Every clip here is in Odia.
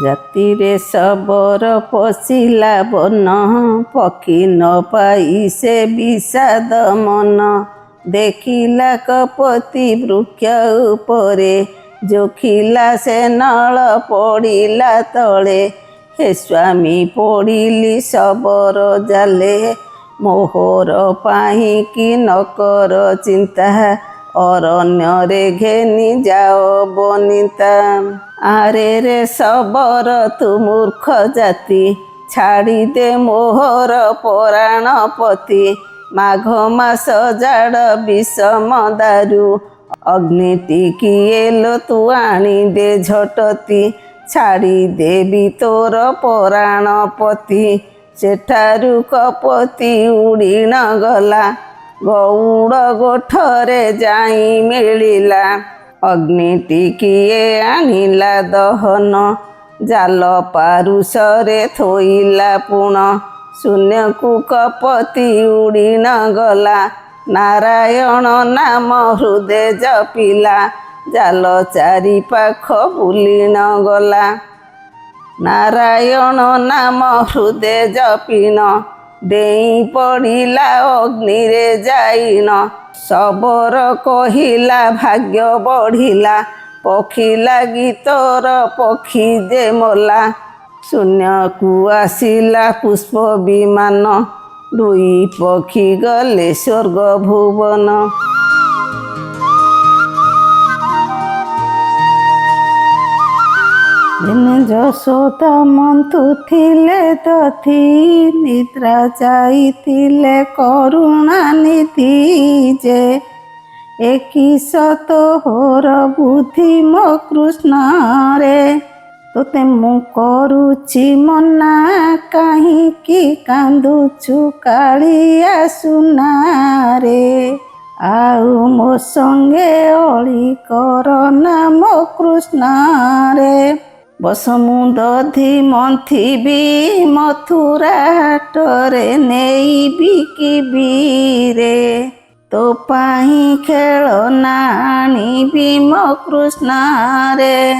ରାତିରେ ଶବର ପଶିଲା ବନ, ପକ୍ଷୀ ନ ପାଇ ସେ ବିଷାଦ ମନ। ଦେଖିଲା କପତି ବୃକ୍ଷ ଉପରେ, ଯୋଖିଲା ସେ ନଳ ପଡ଼ିଲା ତଳେ। ହେ ସ୍ୱାମୀ ପଡ଼ିଲି ଶବର ଜାଲେ, ମୋହର ପାଇଁକି ନକର ଚିନ୍ତା। ଅରଣ୍ୟରେ ଘେନି ଯାଅ ବନିତା। ଆରେ ରେ ଶବର ତୁ ମୂର୍ଖ ଜାତି, ଛାଡ଼ିଦେ ମୋହର ପରାଣପତି। ମାଘ ମାସ ଜାଡ଼ ବିଷମ ଦାରୁ, ଅଗ୍ନି ଟିକିଏ ଲୋ ତୁ ଆଣିଦେ ଝଟତି। ଛାଡ଼ିଦେବି ତୋର ପରାଣପତି। ସେଠାରୁ କପତି ଉଡ଼ିଣ ଗଲା, ଗଉଡ଼ ଗୋଠରେ ଯାଇ ମିଳିଲା। ଅଗ୍ନି ଟିକିଏ ଆଣିଲା ଦହନ, ଜାଲ ପାରୁଷରେ ଥୋଇଲା ପୁଣ। ଶୂନ୍ୟକୁ କପତି ଉଡ଼ିଣ ଗଲା, ନାରାୟଣ ନାମ ହୃଦେ ଜପିଲା। ଜାଲ ଚାରିପାଖ ବୁଲିଣ ଗଲା, ନାରାୟଣ ନାମ ହୃଦେ ଜପିଣ। ଡେଇଁ ପଡ଼ିଲା ଅଗ୍ନିରେ ଯାଇଣ, ଶବର କହିଲା ଭାଗ୍ୟ ବଢ଼ିଲା। ପକ୍ଷୀ ଲାଗି ତୋର ପକ୍ଷୀ ଯେ ମଲା। ଶୂନ୍ୟକୁ ଆସିଲା ପୁଷ୍ପ ବିମାନ, ଦୁଇ ପକ୍ଷୀ ଗଲେ ସ୍ୱର୍ଗ ଭୁବନ। ଦିନେ ଯଶୋଦା ମନ୍ଥୁଥିଲେ ଦଧି, ନିଦ୍ରା ଯାଇଥିଲେ କରୁଣାନିଧି ଯେ। ଏ କିସ ତୋର ବୁଦ୍ଧି ମୋ କୃଷ୍ଣରେ, ତୋତେ ମୁଁ କରୁଛି ମନା। କାହିଁକି କାନ୍ଦୁଛୁ କାଳିଆ ସୁନାରେ, ଆଉ ମୋ ସଙ୍ଗେ ଅଳି କରନା ମୋ କୃଷ୍ଣରେ। ବସ ମୁଁ ଦଧି ମନ୍ଥିବି, ମଥୁରା ହାଟରେ ନେଇ ବିକିବି ରେ। ତୋ ପାଇଁ ଖେଳନା ଆଣିବି ମୋ କୃଷ୍ଣରେ।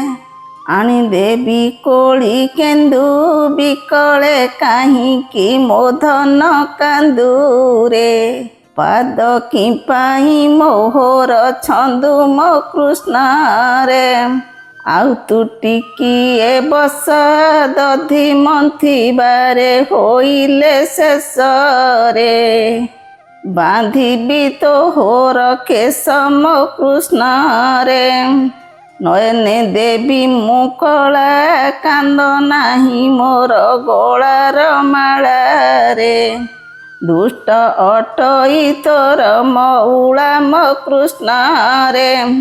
ଆଣିଦେବି କୋଳି କେନ୍ଦୁ, ବିକଳେ କାହିଁକି ମୋ ଧନ କାନ୍ଦୁରେ। ପାଦକି ପାଇଁ ମୋହର ଛନ୍ଦୁ ମୋ କୃଷ୍ଣରେ। ଆଉ ତୁ ଟିକିଏ ବସ, ଦଧି ମନ୍ଥିବାରେ ହୋଇଲେ ଶେଷରେ। ବାନ୍ଧିବି ତୋହର କେଶ ମୋ କୃଷ୍ଣରେ। ନୟନେ ଦେବି ମୁଁ କଳା, କାନ୍ଦ ନାହିଁ ମୋର ଗଳାର ମାଳାରେ। ଦୁଷ୍ଟ ଅଟଇ ତୋର ମଉଳା ମୋ କୃଷ୍ଣରେ।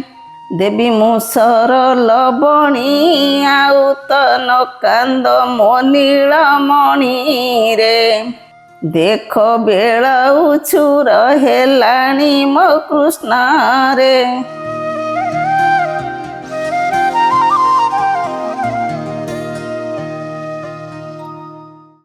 ଦେବି ମୁଁ ସରଲବଣୀ, ଆଉ ତ ନ କାନ୍ଦ ମୋ ନୀଳମଣିରେ। ଦେଖ ବେଳ ଉଛୁର ହେଲାଣି ମୋ କୃଷ୍ଣରେ।